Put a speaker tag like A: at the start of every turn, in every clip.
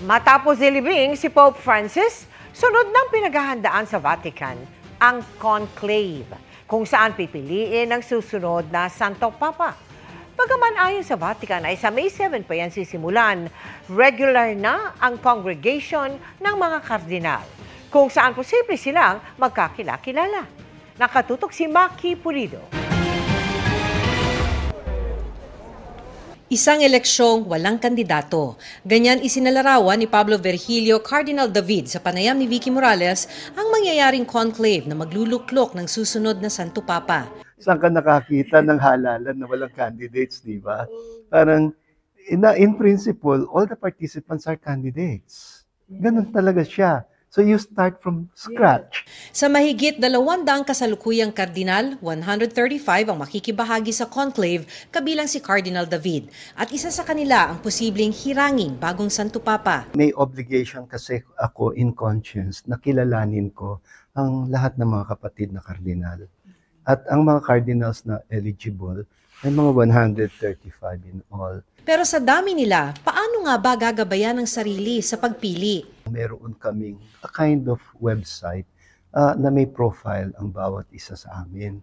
A: Matapos ilibing si Pope Francis, sunod ng pinaghahandaan sa Vatican ang conclave, kung saan pipiliin ang susunod na Santo Papa. Bagaman ayon sa Vatican ay sa May 7 pa yan sisimulan, regular na ang congregation ng mga kardinal, kung saan posible silang magkakilala. Nakatutok si Maki Pulido.
B: Isang eleksyong walang kandidato. Ganyan isinalarawan ni Pablo Virgilio Cardinal David sa panayam ni Vicky Morales ang mangyayaring conclave na magluluklok ng susunod na Santo Papa.
C: Saan ka nakakita ng halalan na walang candidates, di ba? Parang, in principle, all the participants are candidates. Ganun talaga siya. So you start from scratch.
B: Sa mahigit 200 kasalukuyang kardinal, 135 ang makikibahagi sa conclave kabilang si Cardinal David. At isa sa kanila ang posibleng hiranging bagong Santo Papa.
C: May obligation kasi ako in conscience na kilalanin ko ang lahat ng mga kapatid na kardinal. At ang mga cardinals na eligible ay mga 135 in all.
B: Pero sa dami nila, paano nga ba gagabayan ang sarili sa pagpili?
C: Meron kaming a kind of website na may profile ang bawat isa sa amin.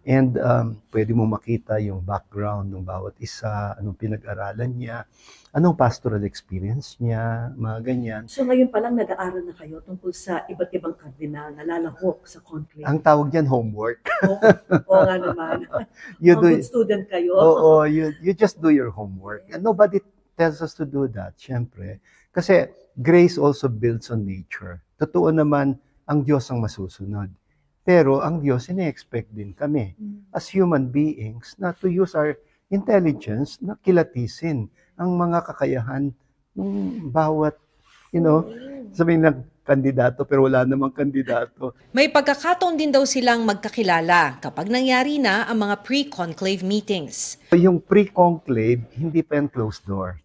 C: And pwede mo makita yung background ng bawat isa, anong pinag-aralan niya, anong pastoral experience niya, mga ganyan.
D: So ngayon pa lang nag-aaral na kayo tungkol sa iba't ibang kardinal na lalahok sa conclave?
C: Ang tawag niyan homework.
D: Oo nga naman. Good student kayo.
C: Oo, you just do your homework. And nobody tells us to do that, syempre. Kasi grace also builds on nature. Totoo naman, ang Diyos ang masusunod. Pero ang Diyos, ine-expect din kami as human beings na to use our intelligence na kilatisin ang mga kakayahan ng bawat, sabihin lang kandidato pero wala namang kandidato.
B: May pagkakataon din daw silang magkakilala kapag nangyari na ang mga pre-conclave meetings.
C: Yung pre-conclave, hindi pa yung closed doors.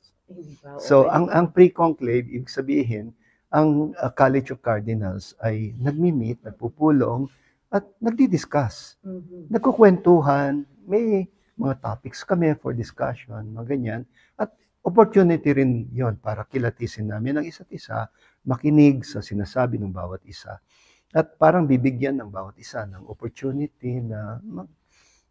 C: So ang pre-conclave, ibig sabihin, ang College of Cardinals ay nagmi-meet, nagpupulong, at nagdi-discuss. Nagkukwentuhan, may mga topics kami for discussion, mga ganyan. At opportunity rin yon para kilatisin namin ang isa't isa, makinig sa sinasabi ng bawat isa. At parang bibigyan ng bawat isa ng opportunity na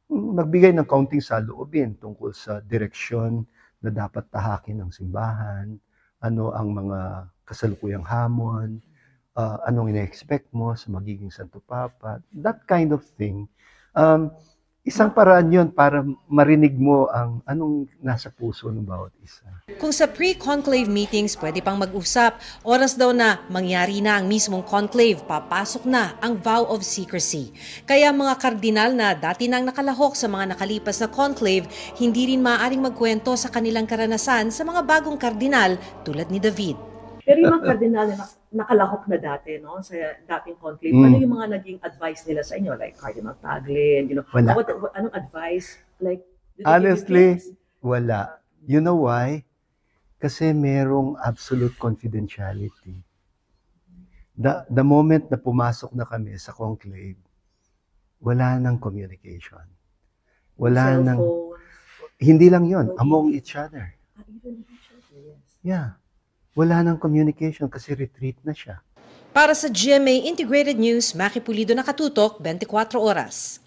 C: magbigay ng kaunting saloobin tungkol sa direksyon na dapat tahakin ng simbahan, ano ang mga kasalukuyang hamon, anong ina-expect mo sa magiging Santo Papa, that kind of thing. Isang paraan yun para marinig mo ang anong nasa puso ng bawat isa.
B: Kung sa pre-conclave meetings pwede pang mag-usap, oras daw na mangyari na ang mismong conclave, papasok na ang vow of secrecy. Kaya mga kardinal na dati nang nakalahok sa mga nakalipas na conclave, hindi rin maaaring magkwento sa kanilang karanasan sa mga bagong kardinal tulad ni David.
D: Pero yung mga kardinal na nakalahok na dati, no, sa dating conclave, ano yung mga naging advice nila sa inyo? Like Cardinal Taglin,
C: wala.
D: Anong advice? Like,
C: honestly, wala. You know why? Kasi merong absolute confidentiality. The moment na pumasok na kami sa conclave, wala nang communication. Wala nang, hindi lang yon, among each other.
D: Even each other, yes.
C: Yeah. Wala nang communication kasi retreat na siya.
B: Para sa GMA Integrated News, Maki Pulido, nakatutok 24 oras.